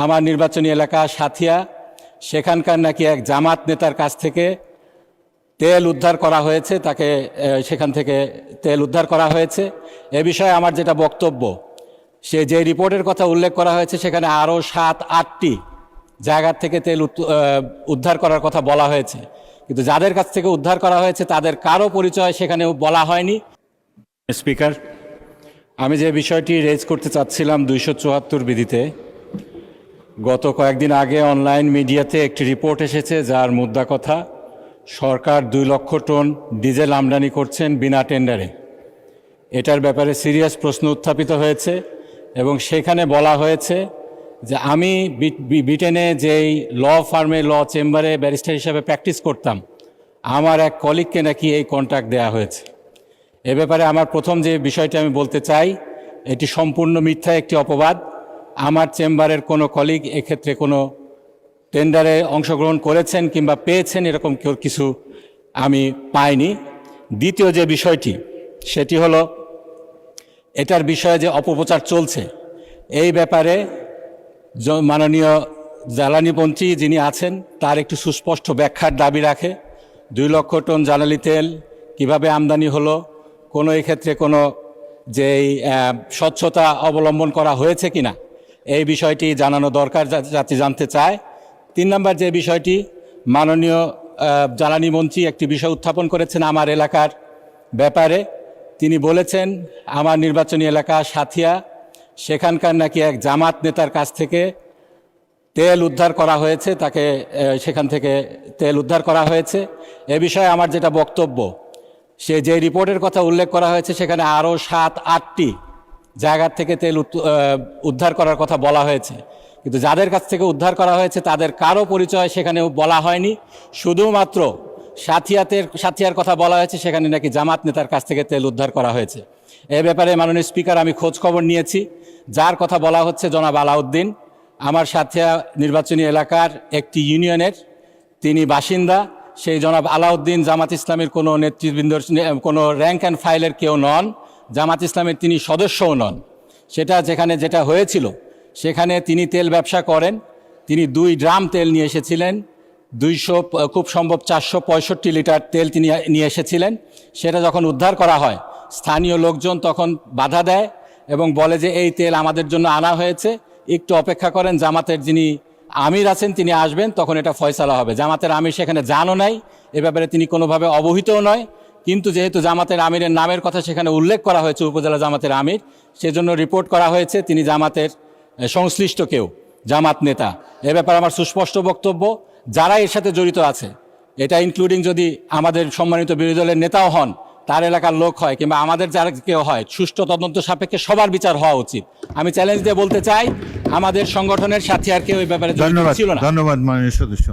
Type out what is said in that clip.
আমার নির্বাচনী এলাকা সাথিয়া, সেখানকার নাকি এক জামাত নেতার কাছ থেকে তেল উদ্ধার করা হয়েছে, তাকে সেখান থেকে তেল উদ্ধার করা হয়েছে। এ বিষয়ে আমার যেটা বক্তব্য, যে রিপোর্টের কথা উল্লেখ করা হয়েছে সেখানে আরও 7-8টি জায়গার থেকে তেল উদ্ধার করার কথা বলা হয়েছে, কিন্তু যাদের কাছ থেকে উদ্ধার করা হয়েছে তাদের কারো পরিচয় সেখানে বলা হয়নি। স্পিকার, আমি যে বিষয়টি রেজ করতে চাচ্ছিলাম 274 বিধিতে, গত কয়েকদিন আগে অনলাইন মিডিয়াতে একটি রিপোর্ট এসেছে যার মুদ্রা কথা সরকার 2 লক্ষ টন ডিজেল আমদানি করছেন বিনা টেন্ডারে। এটার ব্যাপারে সিরিয়াস প্রশ্ন উত্থাপিত হয়েছে এবং সেখানে বলা হয়েছে যে আমি ব্রিটেনে যেই ল ফার্মে ল চেম্বারে ব্যারিস্টার হিসাবে প্র্যাকটিস করতাম, আমার এক কলিগকে নাকি এই কন্ট্রাক্ট দেওয়া হয়েছে। এ ব্যাপারে আমার প্রথম যে বিষয়টি আমি বলতে চাই, এটি সম্পূর্ণ মিথ্যা একটি অপবাদ। আমার চেম্বারের কোনো কলিগ এক্ষেত্রে কোনো টেন্ডারে অংশগ্রহণ করেছেন কিংবা পেয়েছেন এরকম কিছু আমি পাইনি। দ্বিতীয় যে বিষয়টি, সেটি হলো এটার বিষয়ে যে অপপ্রচার চলছে, এই ব্যাপারে মাননীয় জ্বালানি মন্ত্রী যিনি আছেন তার একটু সুস্পষ্ট ব্যাখ্যার দাবি রাখে। 2 লক্ষ টন জ্বালানি তেল কিভাবে আমদানি হলো, কোনো এক্ষেত্রে কোনো যেই স্বচ্ছতা অবলম্বন করা হয়েছে কিনা, এই বিষয়টি জানানো দরকার, যাতে জানতে চায়। 3 নম্বর যে বিষয়টি, মাননীয় জ্বালানি মন্ত্রী একটি বিষয় উত্থাপন করেছেন আমার এলাকার ব্যাপারে। তিনি বলেছেন আমার নির্বাচনী এলাকা সাথিয়া, সেখানকার নাকি এক জামাত নেতার কাছ থেকে তেল উদ্ধার করা হয়েছে, তাকে সেখান থেকে তেল উদ্ধার করা হয়েছে। এ বিষয়ে আমার যেটা বক্তব্য, যে রিপোর্টের কথা উল্লেখ করা হয়েছে সেখানে আরও 7-8টি জায়গার থেকে তেল উদ্ধার করার কথা বলা হয়েছে, কিন্তু যাদের কাছ থেকে উদ্ধার করা হয়েছে তাদের কারো পরিচয় সেখানে বলা হয়নি। শুধুমাত্র সাথিয়ার কথা বলা হয়েছে, সেখানে নাকি জামাত নেতার কাছ থেকে তেল উদ্ধার করা হয়েছে। এ ব্যাপারে মাননীয় স্পিকার আমি খোঁজ খবর নিয়েছি। যার কথা বলা হচ্ছে জনাব আলাউদ্দিন, আমার সাথিয়া নির্বাচনী এলাকার একটি ইউনিয়নের তিনি বাসিন্দা। সেই জনাব আলাউদ্দিন জামাত ইসলামের কোনো নেতৃবৃন্দর, কোনো র্যাঙ্ক অ্যান্ড ফাইলের কেউ নন, জামাত ইসলামের তিনি সদস্যও নন। যেটা হয়েছিল সেখানে তিনি তেল ব্যবসা করেন। তিনি 2 ড্রাম তেল নিয়ে এসেছিলেন, 200 খুব সম্ভব 465 লিটার তেল তিনি নিয়ে এসেছিলেন। সেটা যখন উদ্ধার করা হয়, স্থানীয় লোকজন তখন বাধা দেয় এবং বলে যে এই তেল আমাদের জন্য আনা হয়েছে, একটু অপেক্ষা করেন, জামাতের যিনি আমির আছেন তিনি আসবেন, তখন এটা ফয়সালা হবে। জামাতের আমির সেখানে জানও নাই, এ ব্যাপারে তিনি কোনোভাবে অবহিতও নয়। কিন্তু যেহেতু জামাতের আমিরের নামের কথা সেখানে উল্লেখ করা হয়েছে, উপজেলা জামাতের আমির, সেজন্য রিপোর্ট করা হয়েছে তিনি জামাতের সংশ্লিষ্ট কেউ, জামাত নেতা। এ ব্যাপারে আমার সুস্পষ্ট বক্তব্য, যারা এর সাথে জড়িত আছে, এটা ইনক্লুডিং যদি আমাদের সম্মানিত বিরোধী দলের নেতাও হন, তার এলাকার লোক হয় কিংবা আমাদের যারা কেউ হয়, সুষ্ঠু তদন্ত সাপেক্ষে সবার বিচার হওয়া উচিত। আমি চ্যালেঞ্জ দিয়ে বলতে চাই, আমাদের সংগঠনের সাথে আর কেউ এই ব্যাপারে জড়িত ছিল না। ধন্যবাদ মাননীয় সদস্য।